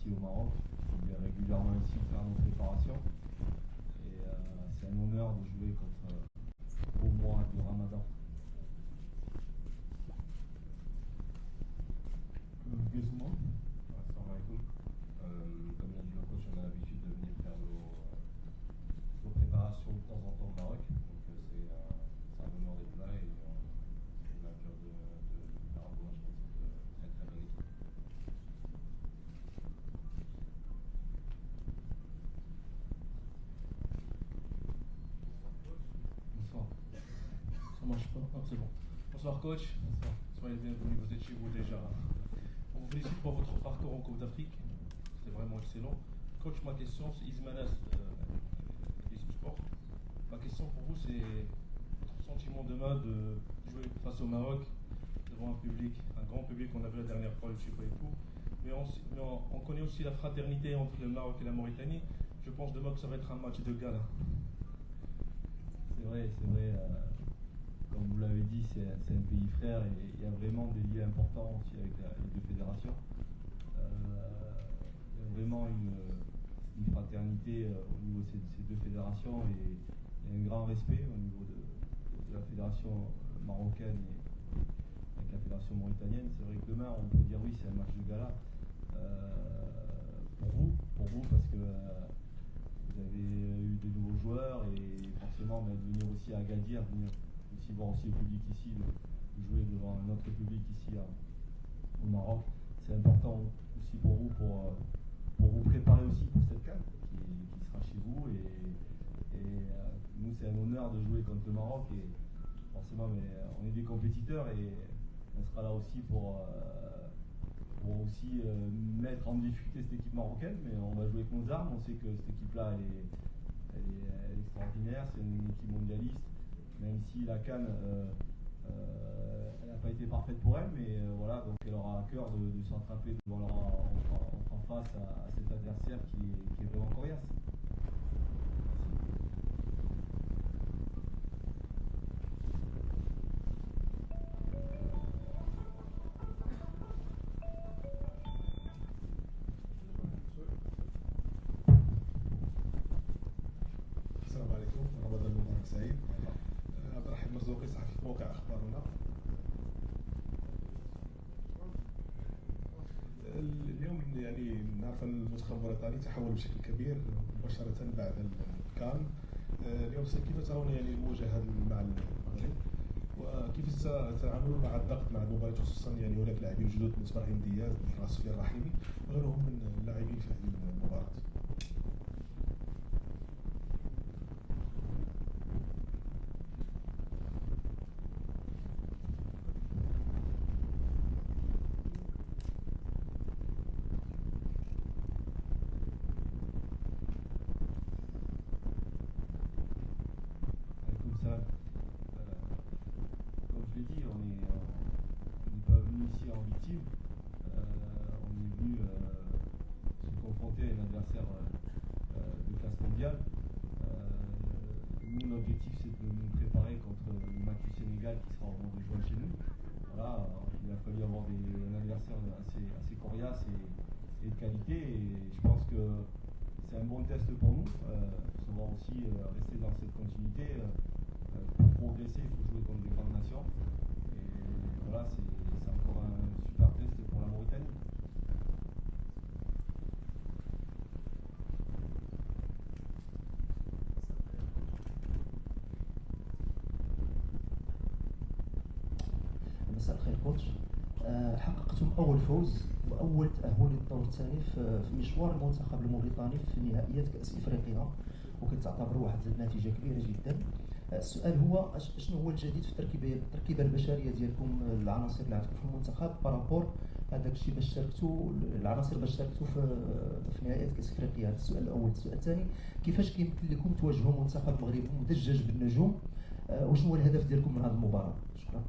ici au Maroc. Je viens régulièrement ici faire nos préparations. Et c'est un honneur de jouer contre au mois de Ramadan. Gizmo. Assalamu alaikum. Comme l'a dit le coach, on a l'habitude de venir faire nos préparations de temps en temps au Maroc. Donc c'est un honneur d'être là et on a à cœur de faire un bon match contre cette très bonne équipe. Bonsoir. Ça marche pas? Ah, c'est bon. Bonsoir coach. Bonsoir. Soyez bienvenus, vous êtes chez vous déjà. On vous félicite pour votre parcours en Coupe d'Afrique. C'était vraiment excellent. Coach, ma question, c'est Ismanas des Sport. Ma question pour vous, c'est votre sentiment demain de jouer face au Maroc devant un public, un grand public qu'on a vu la dernière fois, le Chico et tout. Mais on connaît aussi la fraternité entre le Maroc et la Mauritanie. Je pense demain que ça va être un match de gala. C'est vrai. Comme vous l'avez dit, c'est un pays frère et il y a vraiment des liens importants aussi avec les deux fédérations. Il y a vraiment une fraternité au niveau de ces deux fédérations et un grand respect au niveau de la fédération marocaine et avec la fédération mauritanienne. C'est vrai que demain, on peut dire oui, c'est un match de gala. Pour vous, parce que vous avez eu des nouveaux joueurs et forcément de venir aussi à Agadir, venir aussi voir aussi le public ici, de jouer devant un autre public ici au Maroc. C'est important aussi pour vous, pour vous préparer aussi pour cette CAN qui sera chez vous. Et nous, c'est un honneur de jouer contre le Maroc. Et forcément, mais on est des compétiteurs et on sera là aussi pour aussi mettre en difficulté cette équipe marocaine. Mais on va jouer avec nos armes. On sait que cette équipe-là, elle est extraordinaire. C'est une équipe mondialiste. Même si la CAN, elle n'a pas été parfaite pour elle, mais voilà, donc elle aura à cœur de s'attraper. Voilà, on fera face à cet adversaire qui est vraiment coriace. السلام عليكم، رمضان مبارك سعيد. عبد الرحيم مرزوقي صحفي في موقع اخبارنا. اليوم يعني نعرف ان المنتخب الموريتاني تحول بشكل كبير مباشره بعد الكان. اليوم كيف ترون يعني المواجهه مع المغرب وكيف ستتعاملون مع الضغط مع المباراه، خصوصا يعني هناك لاعبين جدد مثل ابراهيم دياز مثل سفيان الرحيمي وغيرهم من اللاعبين في هذه المباراه. Comme je l'ai dit, on n'est pas venu ici en victime. On est venu se confronter à un adversaire de classe mondiale. Nous, l'objectif, c'est de nous préparer contre le match du Sénégal qui sera au mois de juin chez nous. Voilà, il a fallu avoir un adversaire assez coriace et de qualité. Et je pense que c'est un bon test pour nous. Savoir aussi rester dans cette continuité. Pour progresser, il faut jouer contre des grandes nations. Et voilà, c'est encore un super test pour la Mauritanie. مساء الخير كوتش. حققتم أول فوز وأول تأهل للدور الثاني في مشوار المنتخب الموريتاني في نهائيات كأس إفريقيا، وكتعتبر واحد النتيجة كبيرة جدا. السؤال هو شنو هو الجديد في التركيبة البشرية ديالكم، العناصر اللي عندكم في المنتخب بارابور هذاك الشيء باش شاركتوا العناصر باش شاركتوا في نهائيات كأس إفريقيا؟ هذا السؤال الأول. السؤال الثاني، كيفاش كيمكن لكم تواجهوا منتخب مغربي مدجج بالنجوم، وشنو هو الهدف ديالكم من هذه المباراة؟ شكرا.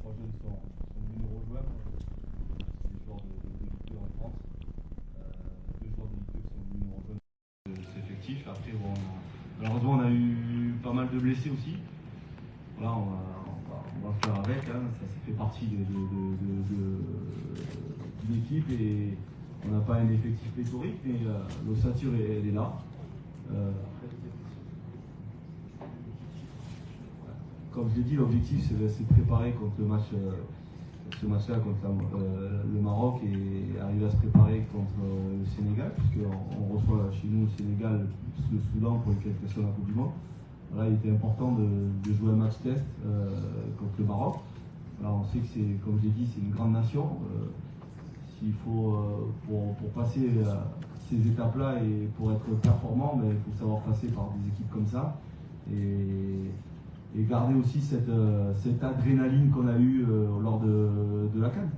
3 jeunes sont numéro joueurs. C'est des joueurs de Ligue 2 en France. 2 joueurs de Ligue 2 qui sont numéro jeunes de cet effectif. Après, bon, malheureusement, on a eu pas mal de blessés aussi. Voilà, on va faire avec. Hein. Ça fait partie d'une équipe et on n'a pas un effectif pléthorique, mais l'ossature elle est là. Comme je l'ai dit, l'objectif c'est de préparer contre le match, ce match-là contre le Maroc et arriver à se préparer contre le Sénégal, puisqu'on reçoit chez nous le Sénégal, le Soudan pour une qualification de la Coupe du Monde. Voilà, il était important de jouer un match test contre le Maroc. Alors on sait que c'est, comme je l'ai dit, c'est une grande nation. S'il faut, pour passer ces étapes-là et pour être performant, il faut savoir passer par des équipes comme ça. Et garder aussi cette adrénaline qu'on a eue lors de la CAN.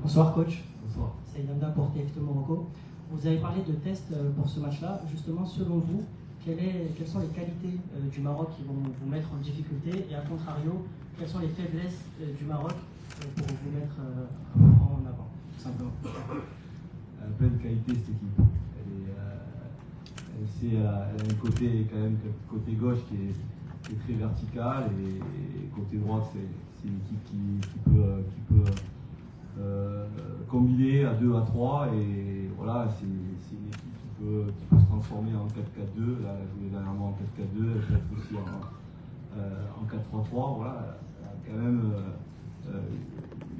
Bonsoir coach. Bonsoir. C'est Yanda pour TFT Morocco. Vous avez parlé de tests pour ce match-là. Justement, selon vous, quelles sont les qualités du Maroc qui vont vous mettre en difficulté et à contrario, quelles sont les faiblesses du Maroc pour vous mettre en avant, tout simplement? Elle a plein de qualités cette équipe. Elle a un côté quand même côté gauche qui est très vertical et côté droit c'est une équipe qui peut combiner à 2 à 3 et voilà c'est une équipe qui peut se transformer en 4-4-2. Là elle a joué dernièrement en 4-4-2, elle peut être aussi en 4-3-3. Voilà, elle a quand même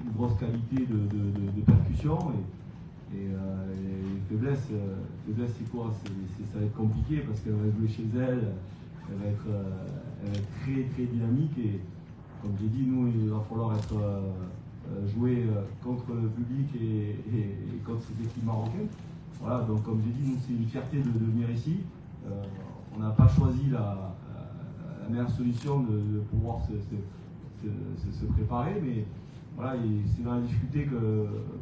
une grosse qualité de percussion et les faiblesses c'est quoi? Ça va être compliqué parce qu'elle va jouer chez elle, elle va être très très dynamique et comme j'ai dit, nous il va falloir jouer contre le public et contre cette équipe marocaine. Voilà, donc comme j'ai dit, nous c'est une fierté de venir ici. On n'a pas choisi la meilleure solution de pouvoir se préparer, mais voilà, c'est dans la difficulté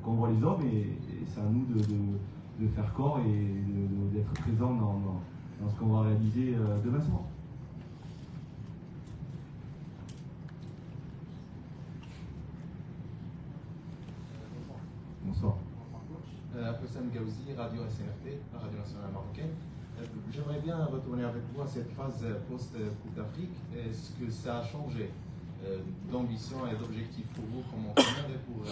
qu'on voit les hommes et c'est à nous de faire corps et d'être présents dans ce qu'on va réaliser demain soir. Bonsoir. Houssam Gaouzi, Radio SNRT, la radio nationale marocaine. J'aimerais bien retourner avec vous à cette phase post-Coupe d'Afrique. Est-ce que ça a changé d'ambition et d'objectif pour vous comme entraîneur et pour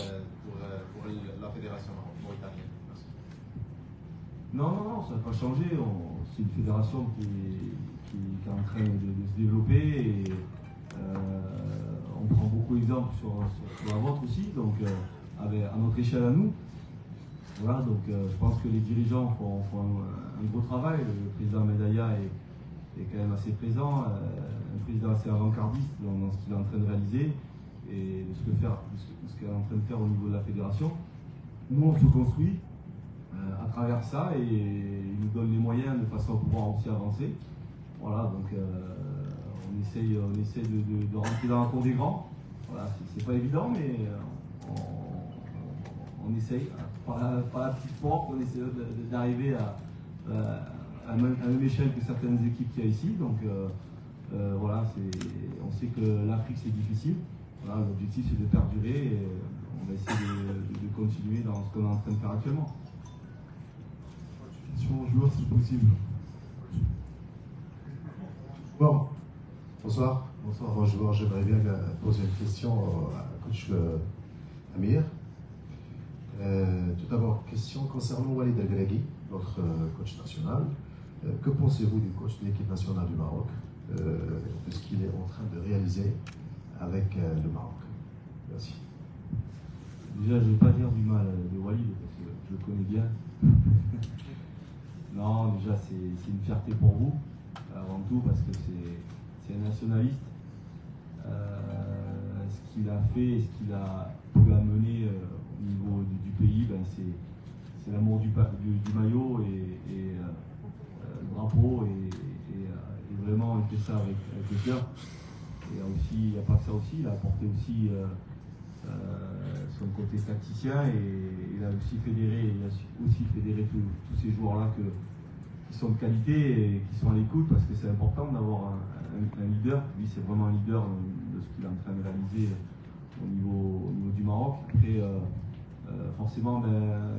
la fédération mauritanienne? Merci. Non, ça n'a pas changé. C'est une fédération qui est en train de se développer et on prend beaucoup d'exemples sur la vôtre aussi, donc à notre échelle à nous. Voilà, donc je pense que les dirigeants font un gros travail. Le président Medaya est quand même assez présent, un président assez avant-gardiste dans ce qu'il est en train de réaliser et ce qu'elle est en train de faire au niveau de la fédération. Nous, on se construit à travers ça et il nous donne les moyens de façon à pouvoir aussi avancer. Voilà, donc on essaye de rentrer dans la cour des grands. Voilà, c'est pas évident, mais on essaye, par la petite porte, on essaie d'arriver à la même échelle que certaines équipes qu'il y a ici. Donc voilà, on sait que l'Afrique c'est difficile. Voilà, l'objectif c'est de perdurer et on va essayer de continuer dans ce qu'on est en train de faire actuellement. Question aux joueurs si possible. Bon. Bonsoir. Bonsoir. Bonjour, j'aimerais bien poser une question à coach Amir. Tout d'abord, question concernant Walid El-Greghi, notre coach national. Que pensez-vous du coach de l'équipe nationale du Maroc, de ce qu'il est en train de réaliser avec le Maroc? Merci. Déjà, je ne vais pas dire du mal de Walid parce que je le connais bien. Non, déjà, c'est une fierté pour vous, avant tout, parce que c'est un nationaliste. Ce qu'il a fait et ce qu'il a pu amener au niveau du pays, c'est l'amour du maillot et le drapeau et vraiment il fait ça avec le cœur. Et il n'y a pas que ça aussi, il a apporté aussi son côté tacticien et il a aussi fédéré, tous ces joueurs-là qui sont de qualité et qui sont à l'écoute parce que c'est important d'avoir un leader. Lui, c'est vraiment un leader de ce qu'il est en train de réaliser au niveau du Maroc. Après, forcément,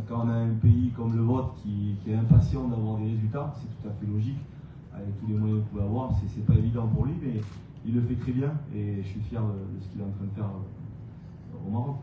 quand on a un pays comme le vôtre qui est impatient d'avoir des résultats, c'est tout à fait logique. Avec tous les moyens qu'il peut avoir, c'est pas évident pour lui, mais il le fait très bien et je suis fier de ce qu'il est en train de faire au Maroc.